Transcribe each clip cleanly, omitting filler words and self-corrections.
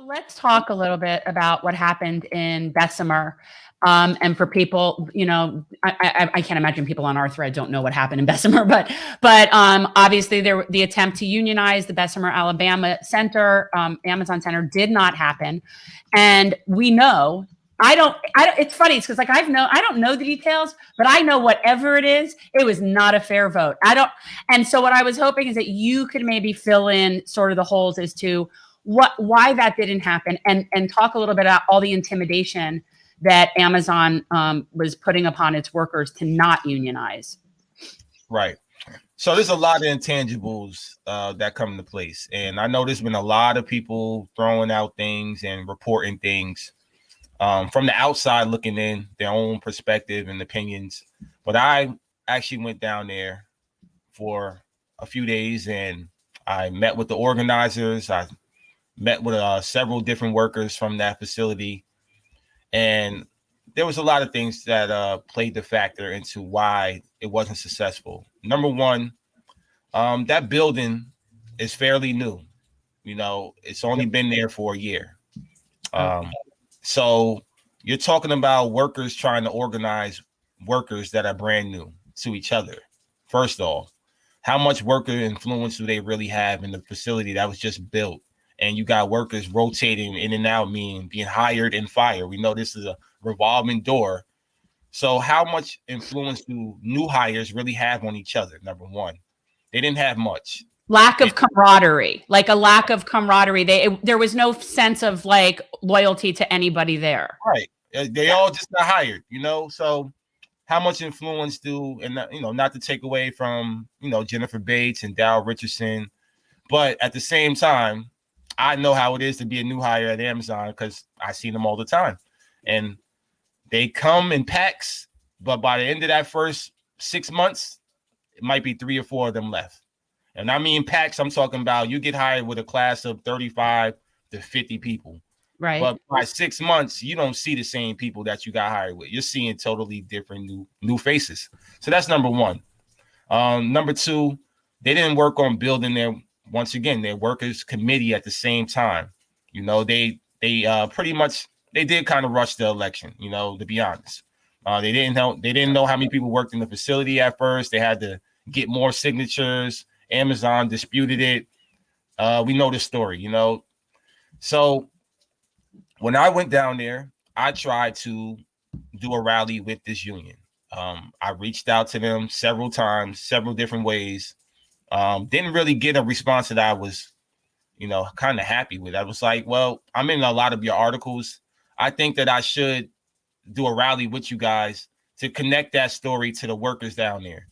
let's talk a little bit about what happened in Bessemer. And for people, I can't imagine people on our thread don't know what happened in Bessemer, but obviously the attempt to unionize the Bessemer, Alabama center, Amazon center did not happen. And we know, it's funny. It's because I don't know the details, but I know whatever it is, it was not a fair vote. And so what I was hoping is that you could maybe fill in sort of the holes as to why that didn't happen, and talk a little bit about all the intimidation that Amazon was putting upon its workers to not unionize. Right. So there's a lot of intangibles that come into place. And I know there's been a lot of people throwing out things and reporting things from the outside looking in, their own perspective and opinions. But I actually went down there for a few days and I met with the organizers. I met with several different workers from that facility. And there was a lot of things that played the factor into why it wasn't successful. Number one, that building is fairly new. It's only been there for a year. So you're talking about workers trying to organize workers that are brand new to each other. First off, how much worker influence do they really have in the facility that was just built? And you got workers rotating in and out, meaning being hired and fired. We know this is a revolving door. So how much influence do new hires really have on each other? Number one, they didn't have much. Lack of camaraderie, like a lack of camaraderie. There was no sense of like loyalty to anybody there. Right. They all just got hired, so how much influence not to take away from, Jennifer Bates and Dow Richardson, but at the same time, I know how it is to be a new hire at Amazon because I see them all the time. And they come in packs, but by the end of that first 6 months, it might be 3 or 4 of them left. And I mean packs, I'm talking about you get hired with a class of 35 to 50 people. Right. But by 6 months, you don't see the same people that you got hired with. You're seeing totally different new faces. So that's number one. Number two, they didn't work on building their workers committee at the same time. They pretty much, they did kind of rush the election, to be honest. They didn't know how many people worked in the facility at first. They had to get more signatures. Amazon disputed it. We know the story, So when I went down there, I tried to do a rally with this union. I reached out to them several times, several different ways. Didn't really get a response that I was, kind of happy with. I was like, well, I'm in a lot of your articles. I think that I should do a rally with you guys to connect that story to the workers down there.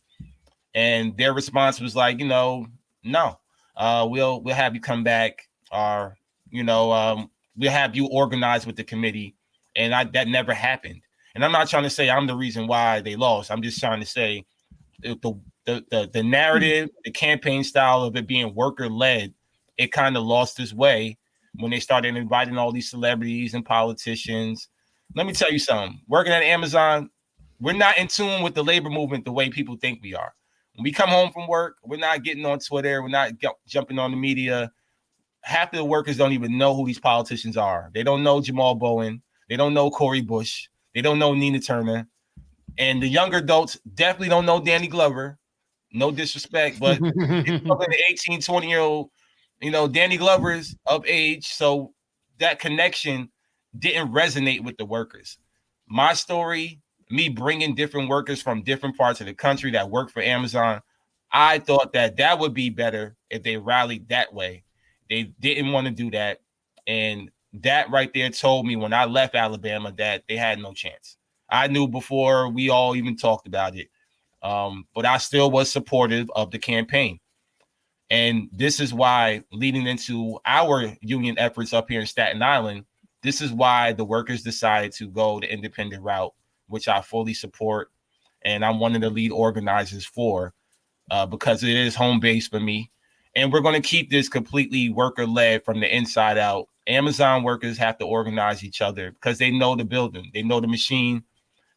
And their response was like, no, we'll have you come back, or, we'll have you organize with the committee. And that never happened. And I'm not trying to say I'm the reason why they lost. I'm just trying to say the narrative, the campaign style of it being worker led, it kind of lost its way when they started inviting all these celebrities and politicians. Let me tell you something. Working at Amazon, we're not in tune with the labor movement the way people think we are. When we come home from work, we're not getting on Twitter. We're not jumping on the media. Half of the workers don't even know who these politicians are. They don't know Jamal Bowen. They don't know Cory Bush. They don't know Nina Turner. And the younger adults definitely don't know Danny Glover. No disrespect, but the 18, 20-year-old, Danny Glover is of age. So that connection didn't resonate with the workers. My story, me bringing different workers from different parts of the country that work for Amazon, I thought that would be better if they rallied that way. They didn't want to do that. And that right there told me when I left Alabama that they had no chance. I knew before we all even talked about it. But I still was supportive of the campaign. And this is why, leading into our union efforts up here in Staten Island, this is why the workers decided to go the independent route, which I fully support. And I'm one of the lead organizers for, because it is home base for me. And we're going to keep this completely worker-led from the inside out. Amazon workers have to organize each other because they know the building. They know the machine.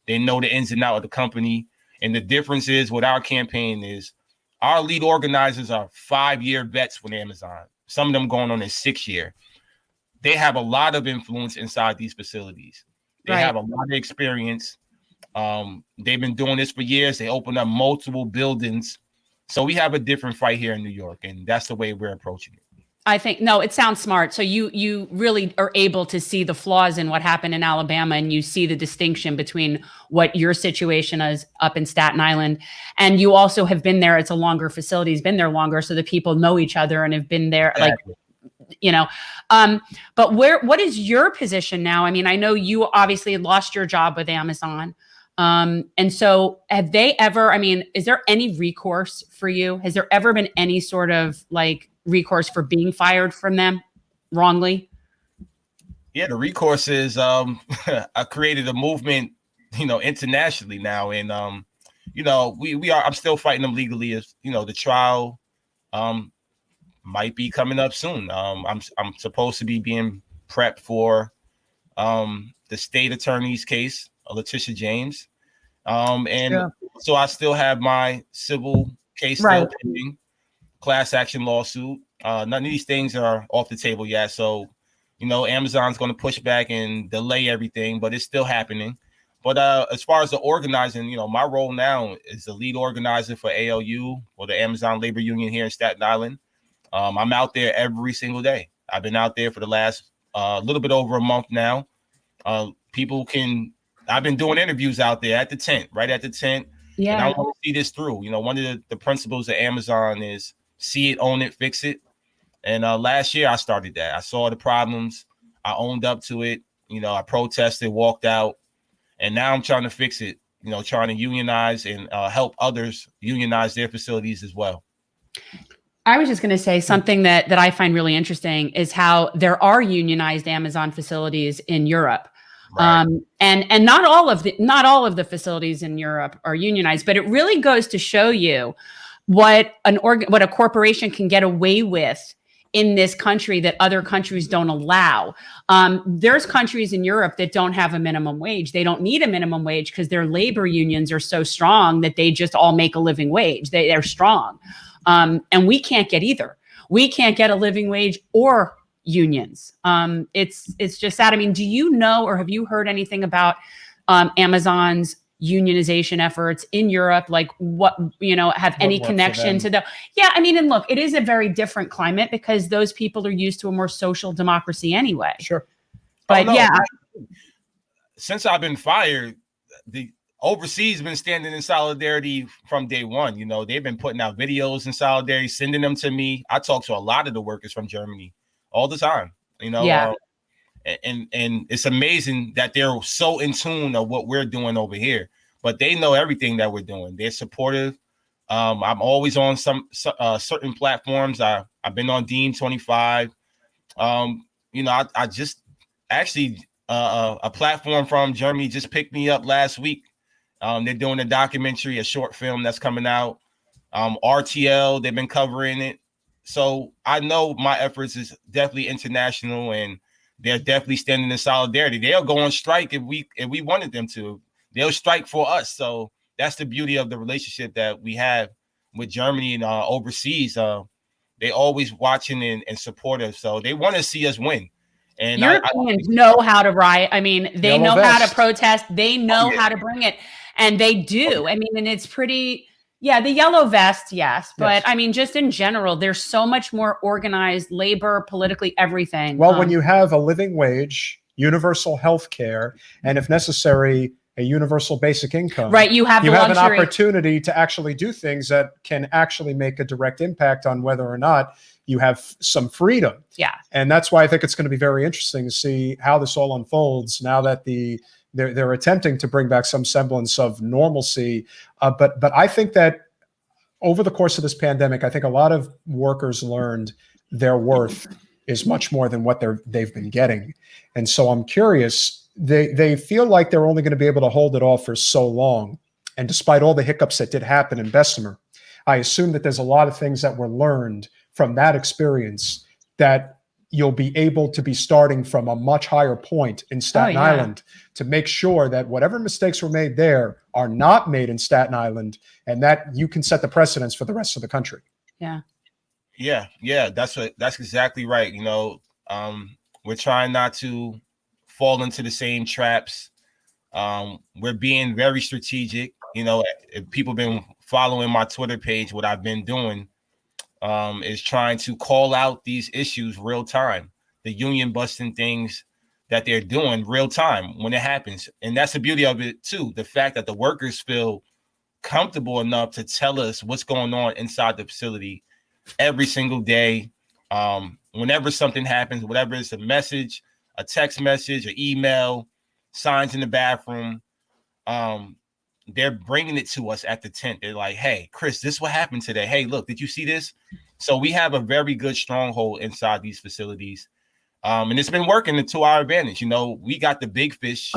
They know the ins and outs of the company. And the difference is with our campaign is our lead organizers are 5-year vets with Amazon. Some of them going on their 6th year. they have a lot of influence inside these facilities. They have a lot of experience. They've been doing this for years. They opened up multiple buildings. So we have a different fight here in New York, and that's the way we're approaching it. I think, no, it sounds smart. So you really are able to see the flaws in what happened in Alabama, and you see the distinction between what your situation is up in Staten Island. And you also have been there. It's a longer facility, has been there longer. So the people know each other and have been there, Exactly. But what is your position now? I mean, I know you obviously lost your job with Amazon. And so have they ever, I mean, is there any recourse for you? Has there ever been any sort of like recourse for being fired from them wrongly? Yeah, the recourse is I created a movement, internationally now. And I'm still fighting them legally. As the trial might be coming up soon. I'm supposed to be being prepped for the state attorney's case, Letitia James. So I still have my civil case still pending, class action lawsuit. None of these things are off the table yet. So, Amazon's going to push back and delay everything, but it's still happening. But as far as the organizing, my role now is the lead organizer for ALU, or the Amazon Labor Union here in Staten Island. I'm out there every single day. I've been out there for the last little bit over a month now. I've been doing interviews out there at the tent, right at the tent. Yeah. And I want to see this through. One of the principles of Amazon is see it, own it, fix it. And last year I started that. I saw the problems. I owned up to it. I protested, walked out. And now I'm trying to fix it, trying to unionize and help others unionize their facilities as well. I was just going to say something that I find really interesting is how there are unionized Amazon facilities in Europe. Right. And not all of the facilities in Europe are unionized, but it really goes to show you what a corporation can get away with in this country that other countries don't allow. There's countries in Europe that don't have a minimum wage. They don't need a minimum wage because their labor unions are so strong that they just all make a living wage. They're strong. And we can't get either. We can't get a living wage or unions. It's just sad. I mean, do you know, or have you heard anything about Amazon's unionization efforts in Europe? Like what have any connection to them? Yeah. I mean, and look, it is a very different climate because those people are used to a more social democracy anyway. Sure. But since I've been fired, the overseas been standing in solidarity from day one. They've been putting out videos in solidarity, sending them to me. I talk to a lot of the workers from Germany all the time, and it's amazing that they're so in tune of what we're doing over here, but they know everything that we're doing. They're supportive. I'm always on some certain platforms. I've been on Dean 25. I just actually a platform from Germany just picked me up last week. They're doing a documentary, a short film that's coming out. RTL, they've been covering it. So I know my efforts is definitely international, and they're definitely standing in solidarity. They'll go on strike if we wanted them to. They'll strike for us. So that's the beauty of the relationship that we have with Germany and overseas. They always watching and supportive. So they want to see us win. And Europeans know how to riot. I mean, they know how to protest. They know how to bring it, and they do. I mean, and it's pretty. Yeah, the yellow vest, yes. But I mean, just in general, there's so much more organized labor, politically, everything. Well, when you have a living wage, universal health care, and if necessary, a universal basic income. Right, you have an opportunity to actually do things that can actually make a direct impact on whether or not you have some freedom. Yeah. And that's why I think it's going to be very interesting to see how this all unfolds now that they're attempting to bring back some semblance of normalcy. But I think that over the course of this pandemic, I think a lot of workers learned their worth is much more than what they've been getting. And so I'm curious, they feel like they're only going to be able to hold it off for so long. And despite all the hiccups that did happen in Bessemer, I assume that there's a lot of things that were learned from that experience that you'll be able to be starting from a much higher point in Staten Island to make sure that whatever mistakes were made there are not made in Staten Island, and that you can set the precedence for the rest of the country. Yeah. Yeah. That's exactly right. When We're trying not to fall into the same traps. We're being very strategic. You know, if people been following my Twitter page, what I've been doing is trying to call out these issues real time, the union busting things that they're doing real time when it happens. And that's the beauty of it too. The fact that the workers feel comfortable enough to tell us what's going on inside the facility every single day. Whenever something happens, whatever it's a message, a text message, an email, signs in the bathroom, they're bringing it to us at the tent. They're like, hey, Chris, this is what happened today. Hey, look, did you see this? So we have a very good stronghold inside these facilities. And it's been working to our advantage. You know, we got the big fish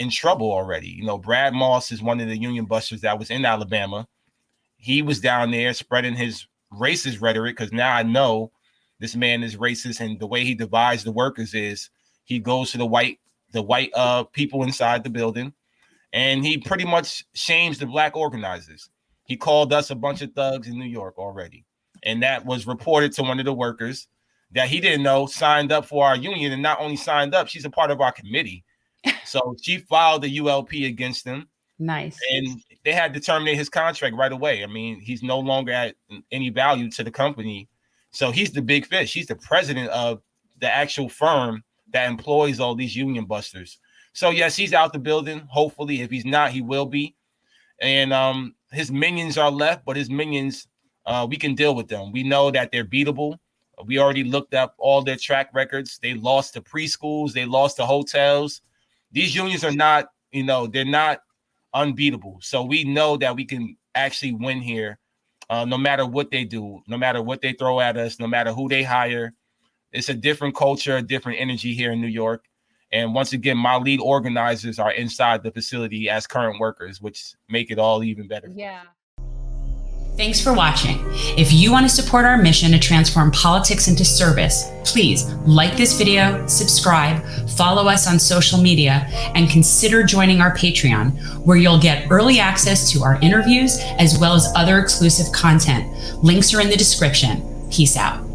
in trouble already. You know, Brad Moss is one of the union busters that was in Alabama. He was down there spreading his racist rhetoric, because now I know this man is racist, and the way he divides the workers is he goes to the white people inside the building, and he pretty much shames the black organizers. He called us a bunch of thugs in New York already, and that was reported to one of the workers that he didn't know signed up for our union, and not only signed up, she's a part of our committee. So she filed the ULP against him. Nice. And they had to terminate his contract right away. I mean, he's no longer at any value to the company. So he's the big fish. He's the president of the actual firm that employs all these union busters. So yes, he's out the building. Hopefully, if he's not, he will be. And his minions are left, but his minions, we can deal with them. We know that they're beatable. We already looked up all their track records. They lost to preschools. They lost to hotels. These unions are not, you know, they're not unbeatable. So we know that we can actually win here, no matter what they do, no matter what they throw at us, no matter who they hire. It's a different culture, a different energy here in New York. And once again, my lead organizers are inside the facility as current workers, which make it all even better. Yeah. Thanks for watching. If you want to support our mission to transform politics into service, please like this video, subscribe, follow us on social media, and consider joining our Patreon, where you'll get early access to our interviews as well as other exclusive content. Links are in the description. Peace out.